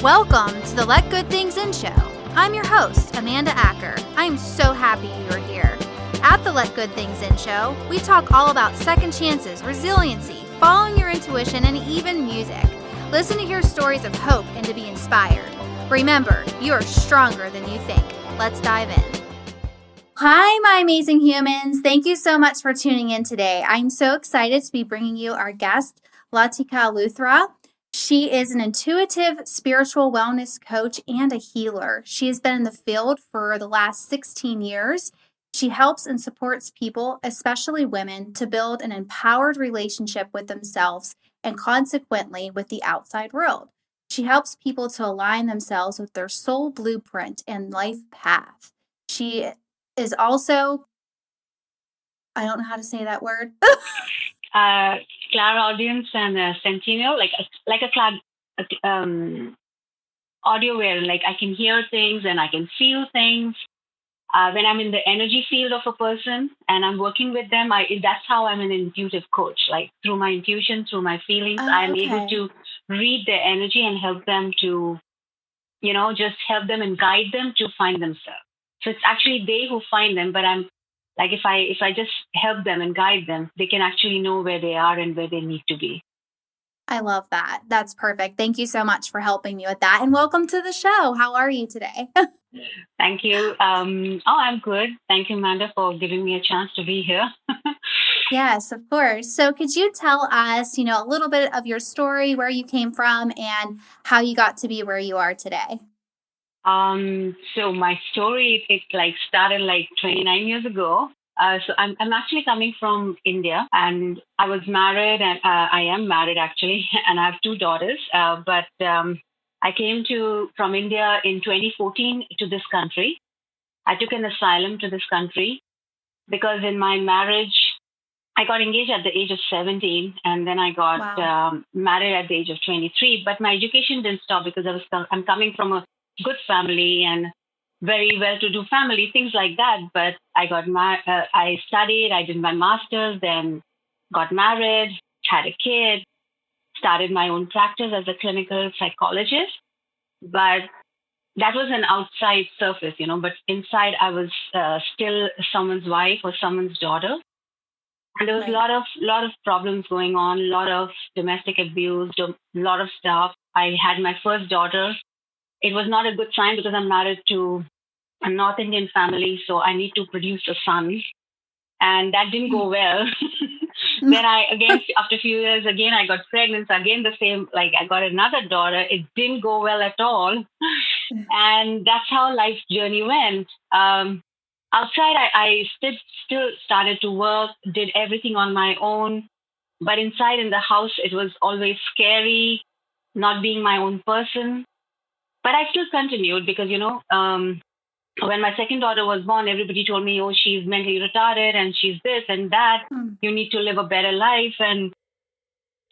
Welcome to the Let Good Things In show. I'm your host, Amanda Acker. I am so happy you're here. At the Let Good Things In show, we talk all about second chances, resiliency, following your intuition, and even music. Listen to hear stories of hope and to be inspired. Remember, you are stronger than you think. Let's dive in. Hi, my amazing humans. Thank you so much for tuning in today. I'm so excited to be bringing you our guest, Latika Luthra. She is an intuitive spiritual wellness coach and a healer. She has been in the field for the last 16 years. She helps and supports people, especially women, to build an empowered relationship with themselves and consequently with the outside world. She helps people to align themselves with their soul blueprint and life path. She is also, I don't know how to say that word. Clairaudience and Sentinel, like a cloud audio where like I can hear things and I can feel things. When I'm in the energy field of a person and I'm working with them, that's how I'm an intuitive coach. Like through my intuition, through my feelings, I'm able to read their energy and help them to, just help them and guide them to find themselves. So it's actually they who find them, but I'm like if I just help them and guide them, they can actually know where they are and where they need to be. I love that. That's perfect. Thank you so much for helping me with that. And welcome to the show. How are you today? Thank you. I'm good. Thank you, Amanda, for giving me a chance to be here. Yes, of course. So could you tell us, a little bit of your story, where you came from and how you got to be where you are today? So my story, it started 29 years ago. So I'm actually coming from India, and I was married, and I am married actually, and I have two daughters. But I came from India in 2014 to this country. I took an asylum to this country because in my marriage, I got engaged at the age of 17, and then I got married at the age of 23. But my education didn't stop because I'm coming from a good family and very well-to-do family, things like that. But I I studied, I did my master's, then got married, had a kid, started my own practice as a clinical psychologist. But that was an outside surface, but inside I was still someone's wife or someone's daughter. And there was a lot of problems going on, a lot of domestic abuse, a lot of stuff. I had my first daughter. It was not a good sign because I'm married to a North Indian family, so I need to produce a son. And that didn't go well. Then after a few years, again, I got pregnant. So again, the same, like I got another daughter. It didn't go well at all. And that's how life's journey went. Outside, I still started to work, did everything on my own. But inside in the house, it was always scary, not being my own person. But I still continued because, when my second daughter was born, everybody told me, oh, she's mentally retarded and she's this and that. You need to live a better life. And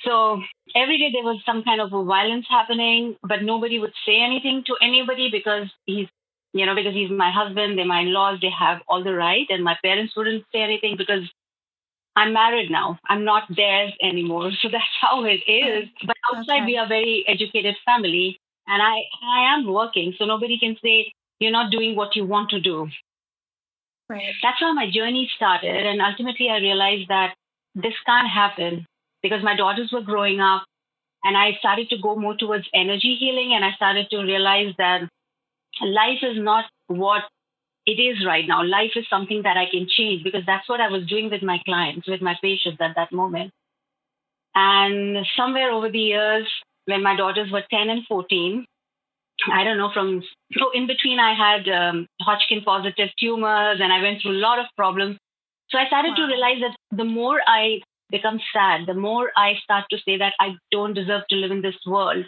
so every day there was some kind of a violence happening, but nobody would say anything to anybody because he's my husband, they're my in-laws, they have all the right. And my parents wouldn't say anything because I'm married now. I'm not theirs anymore. So that's how it is. But outside, we are a very educated family. And I am working. So nobody can say, you're not doing what you want to do. Right. That's how my journey started. And ultimately, I realized that this can't happen because my daughters were growing up. And I started to go more towards energy healing. And I started to realize that life is not what it is right now. Life is something that I can change because that's what I was doing with my clients, with my patients at that moment. And somewhere over the years, when my daughters were 10 and 14, I don't know, so in between I had Hodgkin positive tumors and I went through a lot of problems. So I started to realize that the more I become sad, the more I start to say that I don't deserve to live in this world,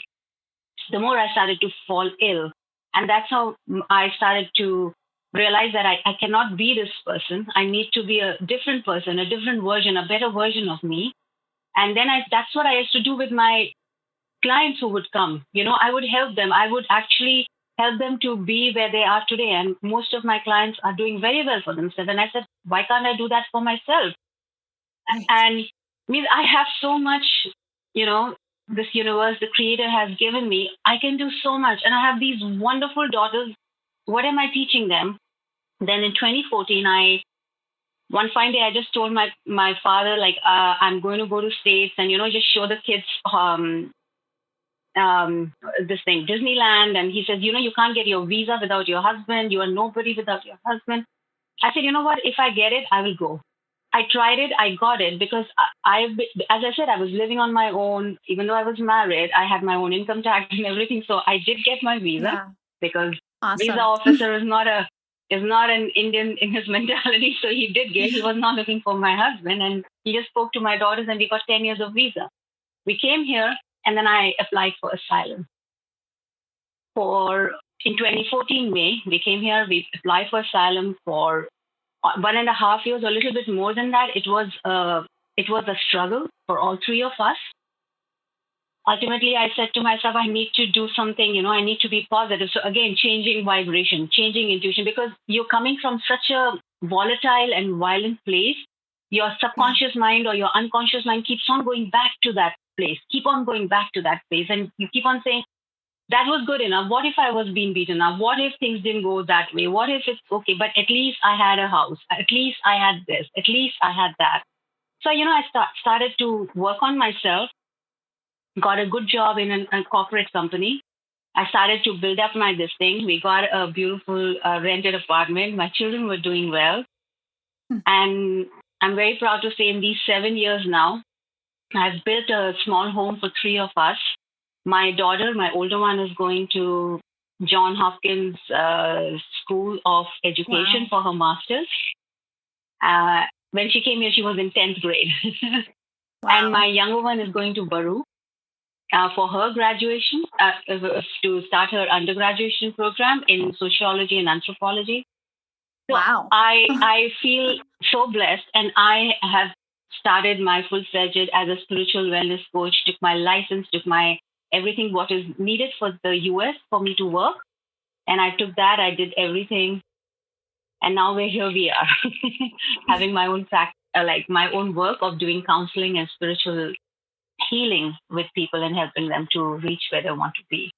the more I started to fall ill. And that's how I started to realize that I cannot be this person. I need to be a different person, a different version, a better version of me. And then that's what I used to do with my clients who would come. I would help them. I would actually help them to be where they are today. And most of my clients are doing very well for themselves. And I said, why can't I do that for myself? Right. And I have so much, this universe, the creator has given me, I can do so much. And I have these wonderful daughters. What am I teaching them? Then in 2014, one fine day, I just told my father, like, I'm going to go to States and, just show the kids this thing, Disneyland. And he says, you can't get your visa without your husband. You are nobody without your husband. I said, you know what? If I get it, I will go. I tried it. I got it because as I said, I was living on my own. Even though I was married, I had my own income tax and everything. So I did get my visa Yeah. because visa Awesome. officer is not an Indian in his mentality. So he did get. He was not looking for my husband, and he just spoke to my daughters, and we got 10 years of visa. We came here, and then I applied for asylum. For in 2014 May, we came here. We applied for asylum for 1.5 years, or a little bit more than that. It was a struggle for all three of us. Ultimately, I said to myself, I need to do something. I need to be positive. So again, changing vibration, changing intuition, because you're coming from such a volatile and violent place. Your Yeah. subconscious mind or your unconscious mind keeps on going back to that place, keep on going back to that place, and you keep on saying, that was good enough. What if I was being beaten up? What if things didn't go that way? What if it's okay, but at least I had a house. At least I had this. At least I had that. So, I started to work on myself, got a good job in a corporate company. I started to build up my this thing. We got a beautiful rented apartment. My children were doing well. Hmm. And I'm very proud to say in these 7 years now, I've built a small home for three of us. My daughter, my older one, is going to John Hopkins School of Education Wow. for her master's. When she came here, she was in 10th grade. And my Wow. younger one is going to Baru for her graduation, to start her undergraduation program in sociology and anthropology. So Wow. I feel so blessed, and I have started my full-fledged as a spiritual wellness coach. Took my license, took my everything what is needed for the US for me to work, and I took that. I did everything, and now here we are, having my own like my own work of doing counseling and spiritual healing with people and helping them to reach where they want to be.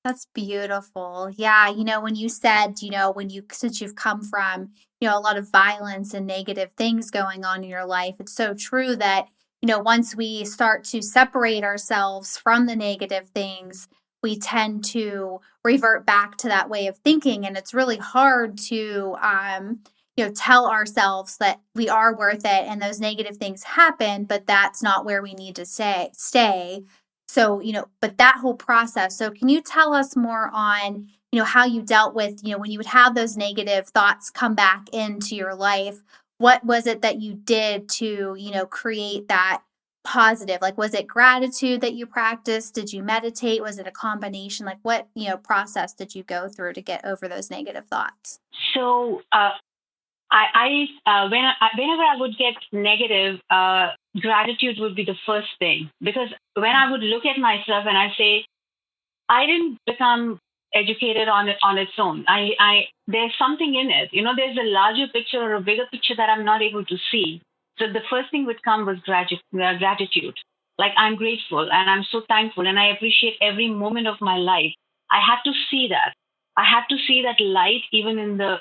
That's beautiful. Yeah, when you said, since you've come from, a lot of violence and negative things going on in your life, it's so true that, once we start to separate ourselves from the negative things, we tend to revert back to that way of thinking. And it's really hard to, tell ourselves that we are worth it and those negative things happen, but that's not where we need to stay. So, but that whole process. So, can you tell us more on, how you dealt with, when you would have those negative thoughts come back into your life? What was it that you did to, create that positive? Like, was it gratitude that you practiced? Did you meditate? Was it a combination? Like, what, process did you go through to get over those negative thoughts? So whenever I would get negative, gratitude would be the first thing, because when Yeah. I would look at myself and I say, I didn't become educated on its own. There's something in it. There's a larger picture or a bigger picture that I'm not able to see. So the first thing would come was gratitude. Like, I'm grateful and I'm so thankful and I appreciate every moment of my life. I had to see that. I had to see that light even in the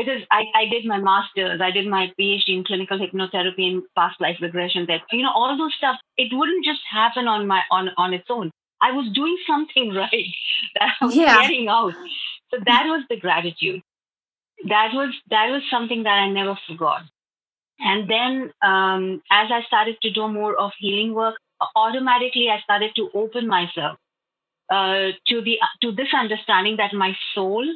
because I did my master's, I did my PhD in clinical hypnotherapy and past life regression. That all those stuff, it wouldn't just happen on its own. I was doing something right that I was Yeah. getting out. So that was the gratitude. That was something that I never forgot. And then as I started to do more of healing work, automatically I started to open myself to this understanding that my soul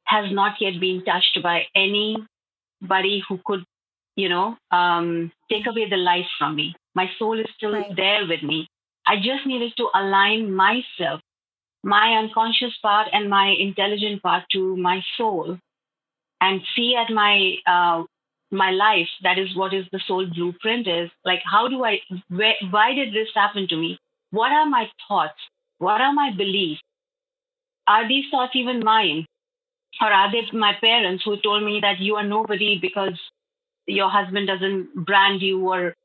has not yet been touched by anybody who could, take Yeah. away the life from me. My soul is still Right. there with me. I just needed to align myself, my unconscious part and my intelligent part, to my soul, and see at my life. That is what is the soul blueprint is. Like, how do why did this happen to me? What are my thoughts? What are my beliefs? Are these thoughts even mine? Or are they my parents who told me that you are nobody because your husband doesn't brand you or,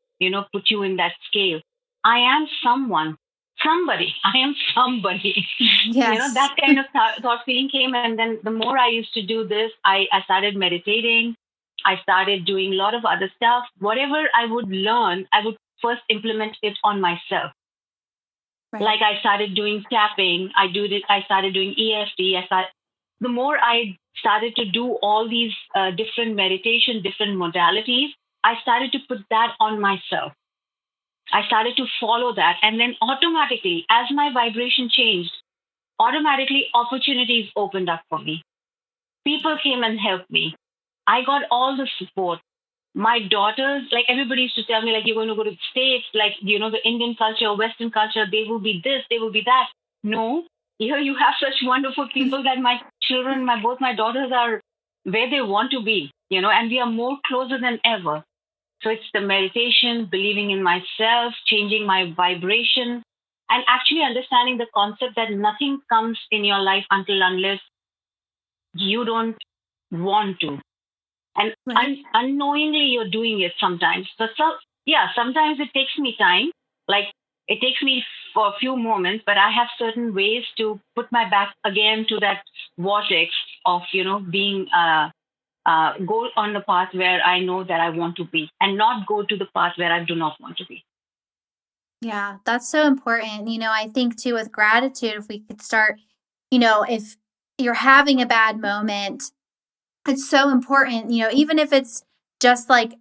put you in that scale? I am someone. I am somebody. Yes. That kind of thought feeling came. And then the more I used to do this, I started meditating. I started doing a lot of other stuff. Whatever I would learn, I would first implement it on myself. Right. Like I started doing tapping. I started doing EFT. The more I started to do all these different meditation, different modalities, I started to put that on myself. I started to follow that. And then automatically, as my vibration changed, automatically opportunities opened up for me. People came and helped me. I got all the support. My daughters, like everybody used to tell me, like, you're going to go to the States, like, the Indian culture, Western culture, they will be this, they will be that. No, here you have such wonderful people that my children, both my daughters are where they want to be, and we are more closer than ever. So it's the meditation, believing in myself, changing my vibration, and actually understanding the concept that nothing comes in your life until unless you don't want to. And Right. unknowingly, you're doing it sometimes. Yeah, sometimes it takes me time. Like it takes me for a few moments, but I have certain ways to put my back again to that vortex of, being go on the path where I know that I want to be and not go to the path where I do not want to be. Yeah, that's so important. I think too with gratitude, if we could start, if you're having a bad moment, it's so important, even if it's just like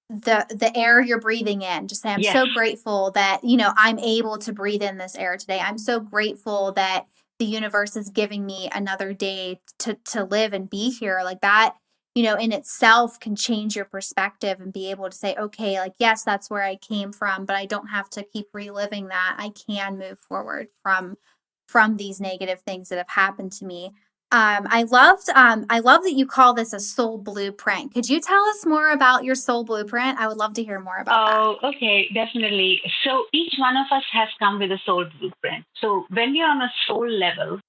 the air you're breathing in. Just say, I'm Yes. so grateful that, I'm able to breathe in this air today. I'm so grateful that the universe is giving me another day to live and be here. Like that, in itself can change your perspective and be able to say, okay, like, yes, that's where I came from, but I don't have to keep reliving that. I can move forward from these negative things that have happened to me. I love that you call this a soul blueprint. Could you tell us more about your soul blueprint? I would love to hear more about that. Oh, okay, definitely. So each one of us has come with a soul blueprint. So when we are on a soul level,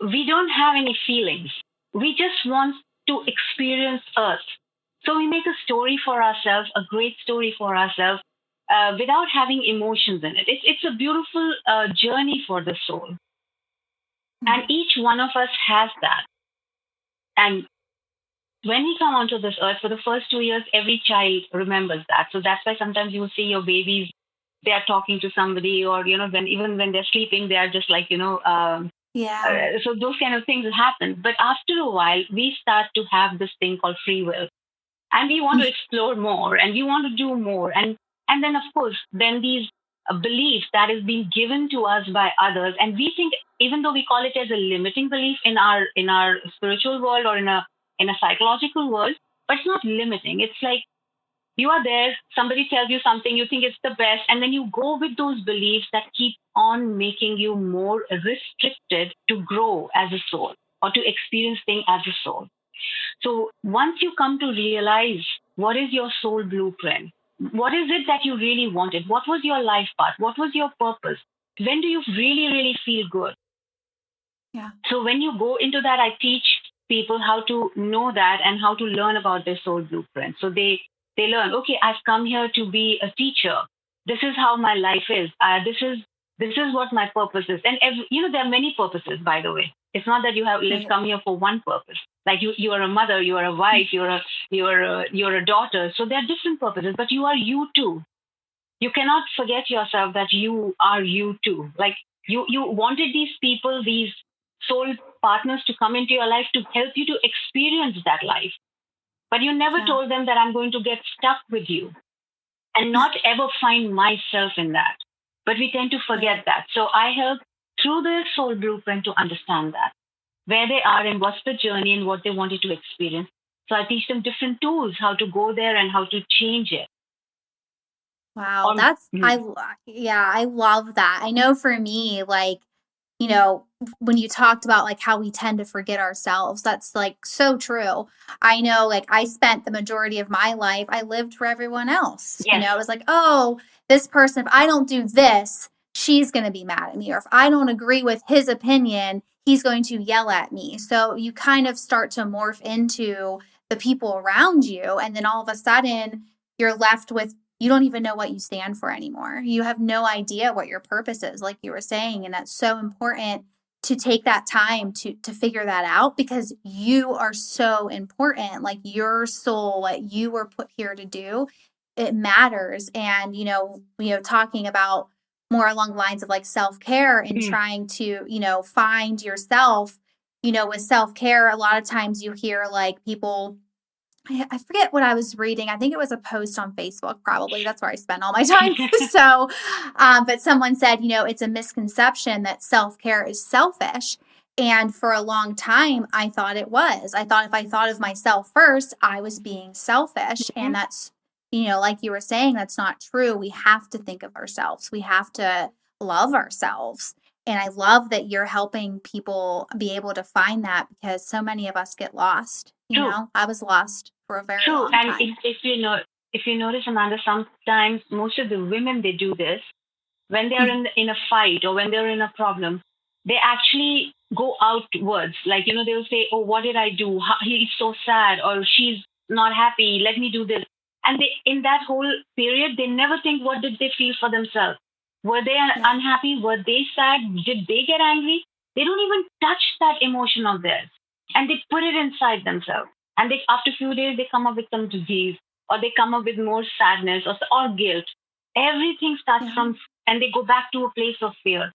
we don't have any feelings. We just want to experience Earth. So we make a story for ourselves, a great story for ourselves, without having emotions in it. It's a beautiful journey for the soul. And Mhm. each one of us has that. And when we come onto this earth for the first 2 years, every child remembers that. So that's why sometimes you see your babies, they are talking to somebody, or even when they're sleeping, they are just like Yeah. so those kind of things happen. But after a while, we start to have this thing called free will, and we want to explore more, and we want to do more, and then of course, then these beliefs that is being given to us by others, and we think, even though we call it as a limiting belief in our spiritual world or in a psychological world, but it's not limiting. It's like you are there, somebody tells you something, you think it's the best, and then you go with those beliefs that keep on making you more restricted to grow as a soul or to experience things as a soul. So once you come to realize what is your soul blueprint, what is it that you really wanted, what was your life path, what was your purpose, when do you really, really feel good? Yeah. So when you go into that, I teach people how to know that and how to learn about their soul blueprint. So they learn, okay, I've come here to be a teacher. This is how my life is. This is what my purpose is. And there are many purposes, by the way. It's not that you have let's Right. come here for one purpose. Like you are a mother, you are a wife, you're a daughter. So there are different purposes, but you are you too. You cannot forget yourself that you are you too. Like you wanted these people, these soul partners to come into your life to help you to experience that life, but you never Yeah. told them that I'm going to get stuck with you and not ever find myself in that. But we tend to forget Right. that. So I help through the soul blueprint to understand that where they are and what's the journey and what they wanted to experience. So I teach them different tools, how to go there and how to change it. Wow, Or yeah, I love that. I know for me, like, you know, when you talked about like how we tend to forget ourselves, that's like so true. I know, like, I spent the majority of my life, I lived for everyone else. yes, It was like, oh, this person, if I don't do this, she's going to be mad at me. Or if I don't agree with his opinion, he's going to yell at me. So you kind of start to morph into the people around you. And then all of a sudden, you're left with you don't even know what you stand for anymore. You have no idea what your purpose is, like you were saying. And that's so important to take that time to figure that out, because you are so important. Like your soul, what you were put here to do, it matters. And talking about more along the lines of like self-care and trying to find yourself, with self-care, a lot of times you hear like people, I forget what I was reading. I think it was a post on Facebook, probably. That's where I spend all my time. So, but someone said, it's a misconception that self care is selfish. And for a long time, I thought it was. I thought if I thought of myself first, I was being selfish. And that's, like you were saying, that's not true. We have to think of ourselves, we have to love ourselves. And I love that you're helping people be able to find that, because so many of us get lost. I was lost for a very long time. And if you notice, Amanda, sometimes most of the women, they do this when they are in a fight or when they're in a problem. They actually go outwards, like they'll say, "Oh, what did I do? He's so sad," or "She's not happy. Let me do this." And they, in that whole period, they never think, what did they feel for themselves? Were they unhappy? Were they sad? Did they get angry? They don't even touch that emotion of theirs, and they put it inside themselves. And they, after a few days, they come up with some disease, or they come up with more sadness or guilt. Everything starts from, and they go back to a place of fear.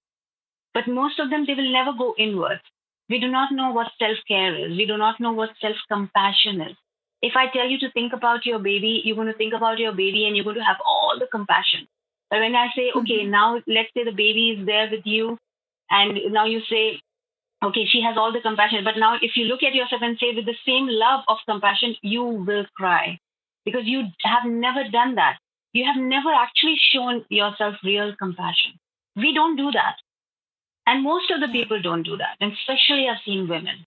But most of them, they will never go inwards. We do not know what self-care is. We do not know what self-compassion is. If I tell you to think about your baby, you're going to think about your baby and you're going to have all the compassion. But when I say, okay, now let's say the baby is there with you, and now you say, okay, she has all the compassion. But now if you look at yourself and say with the same love of compassion, you will cry, because you have never done that. You have never actually shown yourself real compassion. We don't do that. And most of the people don't do that. And especially I've seen women.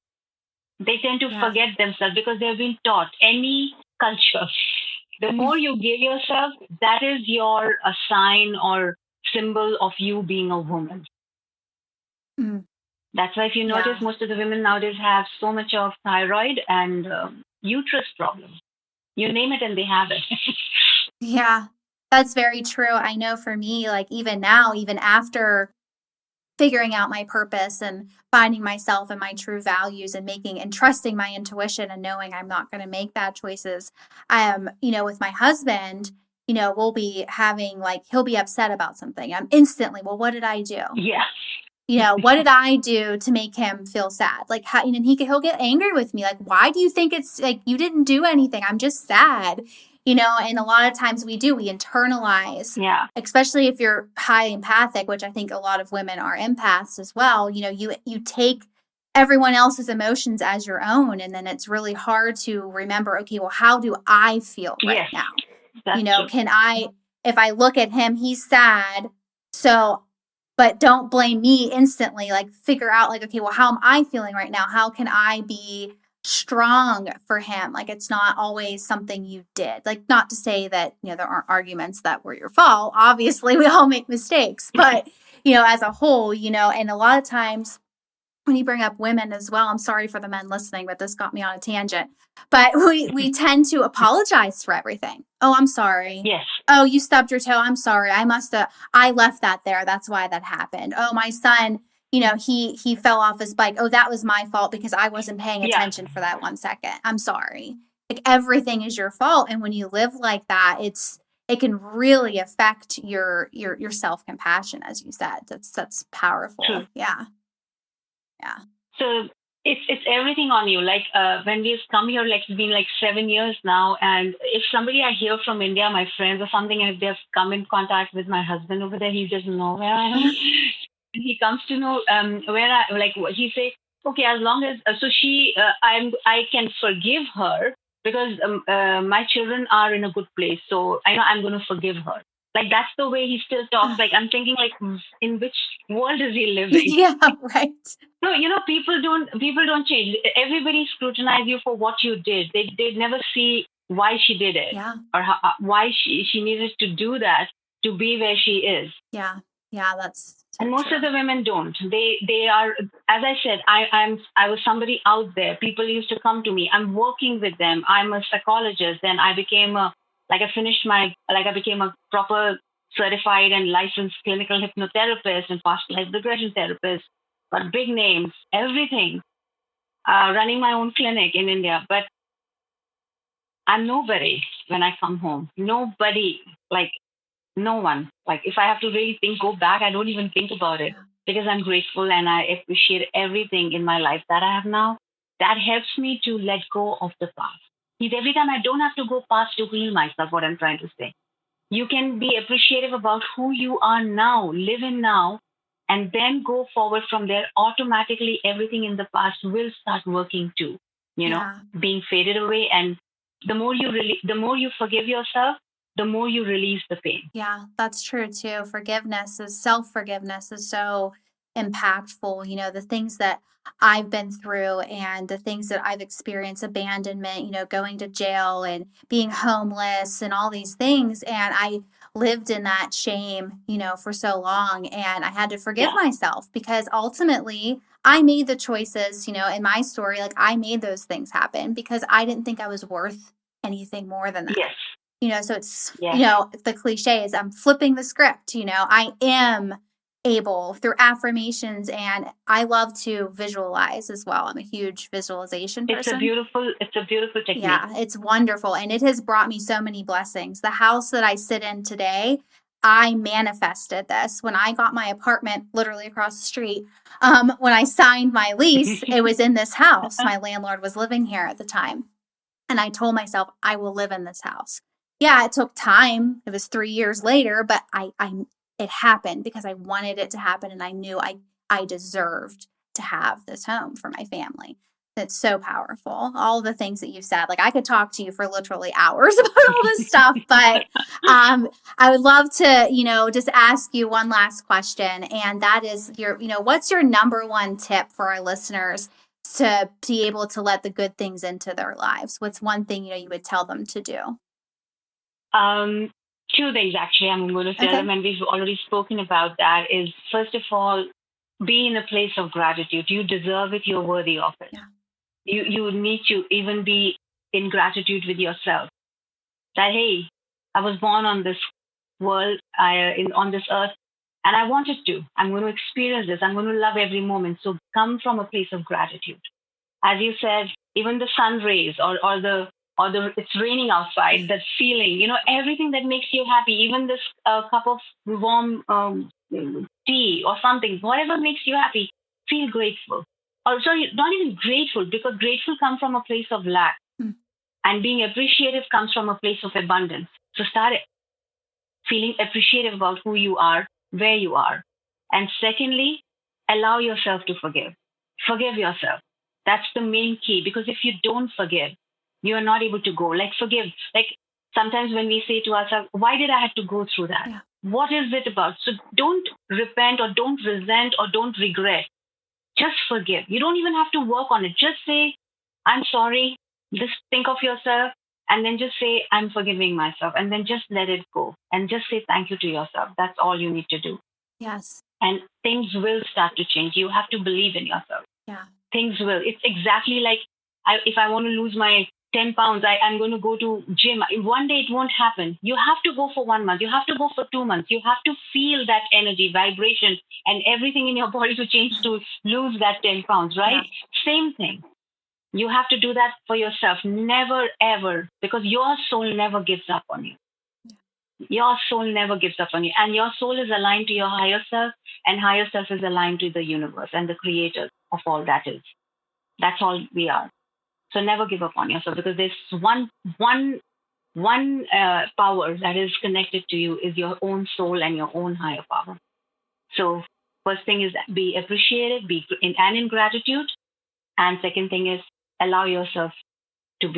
They tend to forget themselves because they've been taught, any culture, the more you give yourself, that is your a sign or symbol of you being a woman. That's why if you notice, most of the women nowadays have so much of thyroid and uterus problems. You name it and they have it. Yeah, that's very true. I know for me, like even now, even after figuring out my purpose and finding myself and my true values and making and trusting my intuition and knowing I'm not going to make bad choices. With my husband, we'll be having like, he'll be upset about something. I'm instantly, well, what did I do? Yeah. What did I do to make him feel sad? Like, how, and he'll get angry with me. Like, why do you think it's like, you didn't do anything? I'm just sad. And a lot of times we internalize, especially if you're high empathic, which I think a lot of women are empaths as well. You take everyone else's emotions as your own. And then it's really hard to remember, okay, well, how do I feel right now? Can I, if I look at him, he's sad. So, but don't blame me instantly, like figure out like, okay, well, how am I feeling right now? How can I be strong for him? Like, it's not always something you did. Like, not to say that, there aren't arguments that were your fault. Obviously, we all make mistakes, but, as a whole, and a lot of times when you bring up women as well, I'm sorry for the men listening, but this got me on a tangent. But we tend to apologize for everything. Oh, I'm sorry. Yes. Oh, you stubbed your toe. I'm sorry. I left that there. That's why that happened. Oh, my son, he fell off his bike. Oh, that was my fault because I wasn't paying attention for that 1 second. I'm sorry. Like, everything is your fault. And when you live like that, it can really affect your self-compassion, as you said. That's powerful. True. Yeah. So it's everything on you. Like when we've come here, like it's been like 7 years now. And if somebody I hear from India, my friends or something, and if they've come in contact with my husband over there, he doesn't know where I am. He comes to know where I like. He say, okay, as long as I can forgive her because my children are in a good place, so I know I'm going to forgive her. Like, that's the way he still talks. Like, I'm thinking, like, in which world is he living? Yeah, right. No, people don't change. Everybody scrutinize you for what you did. They never see why she did it, or why she needed to do that to be where she is. Yeah, that's so and most true. of the women don't. They are, as I said, I was somebody out there. People used to come to me. I'm working with them. I'm a psychologist. Then I became a Like I became a proper certified and licensed clinical hypnotherapist and past life regression therapist, got big names, everything, running my own clinic in India. But I'm nobody when I come home. Nobody, like no one. Like if I have to really go back, I don't even think about it because I'm grateful and I appreciate everything in my life that I have now. That helps me to let go of the past. Because every time I don't have to go past to heal myself, what I'm trying to say. You can be appreciative about who you are now, live in now, and then go forward from there. Automatically, everything in the past will start working too, Yeah. being faded away. And the more you forgive yourself, the more you release the pain. Yeah, that's true too. Self forgiveness is so impactful. The things that I've been through and the things that I've experienced, abandonment, going to jail and being homeless and all these things. And I lived in that shame, for so long. And I had to forgive Yeah. myself because ultimately I made the choices, in my story, like I made those things happen because I didn't think I was worth anything more than that. Yes. So it's, Yes. The cliche is I'm flipping the script, I am able through affirmations, and I love to visualize as well. I'm a huge visualization person. It's a beautiful technique. Yeah, it's wonderful. And it has brought me so many blessings. The house that I sit in today, I manifested this when I got my apartment literally across the street. When I signed my lease, it was in this house. My landlord was living here at the time. And I told myself, I will live in this house. Yeah, it took time. It was 3 years later, but it happened because I wanted it to happen and I knew I deserved to have this home for my family. It's so powerful. All the things that you've said, like I could talk to you for literally hours about all this stuff, but I would love to, just ask you one last question. And that is what's your number one tip for our listeners to be able to let the good things into their lives? What's one thing, you would tell them to do? Two things actually I'm going to tell them, and we've already spoken about that, is first of all, be in a place of gratitude. You deserve it. You're worthy of it. Yeah. You need to even be in gratitude with yourself. That, hey, I was born on this world, on this earth, and I wanted to. I'm going to experience this. I'm going to love every moment. So come from a place of gratitude. As you said, even the sun rays or the it's raining outside, that feeling, everything that makes you happy, even this cup of warm tea or something, whatever makes you happy, feel grateful. Or sorry, not even grateful, because grateful comes from a place of lack. And being appreciative comes from a place of abundance. So start feeling appreciative about who you are, where you are. And secondly, allow yourself to forgive. Forgive yourself. That's the main key, because if you don't forgive, you are not able to go. Like forgive. Like sometimes when we say to ourselves, why did I have to go through that? Yeah. What is it about? So don't repent or don't resent or don't regret. Just forgive. You don't even have to work on it. Just say, I'm sorry. Just think of yourself and then just say, I'm forgiving myself. And then just let it go and just say thank you to yourself. That's all you need to do. Yes. And things will start to change. You have to believe in yourself. Yeah. Things will. It's exactly like if I want to lose my 10 pounds, I'm going to go to gym. One day it won't happen. You have to go for 1 month. You have to go for 2 months. You have to feel that energy, vibration, and everything in your body to change to lose that 10 pounds, right? Yeah. Same thing. You have to do that for yourself. Never, ever, because your soul never gives up on you. Your soul never gives up on you. And your soul is aligned to your higher self, and higher self is aligned to the universe and the creator of all that is. That's all we are. So never give up on yourself, because there's one power that is connected to you is your own soul and your own higher power. So first thing is be appreciated, in gratitude, and second thing is allow yourself to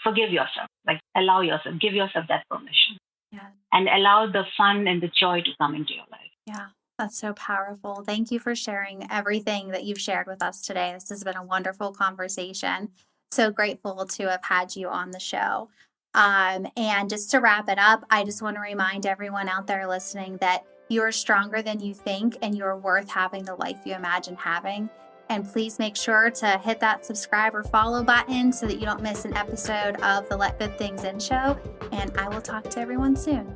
forgive yourself. Like allow yourself, give yourself that permission, and allow the fun and the joy to come into your life. Yeah. That's so powerful. Thank you for sharing everything that you've shared with us today. This has been a wonderful conversation. So grateful to have had you on the show. And just to wrap it up, I just want to remind everyone out there listening that you are stronger than you think and you're worth having the life you imagine having. And please make sure to hit that subscribe or follow button so that you don't miss an episode of the Let Good Things In show. And I will talk to everyone soon.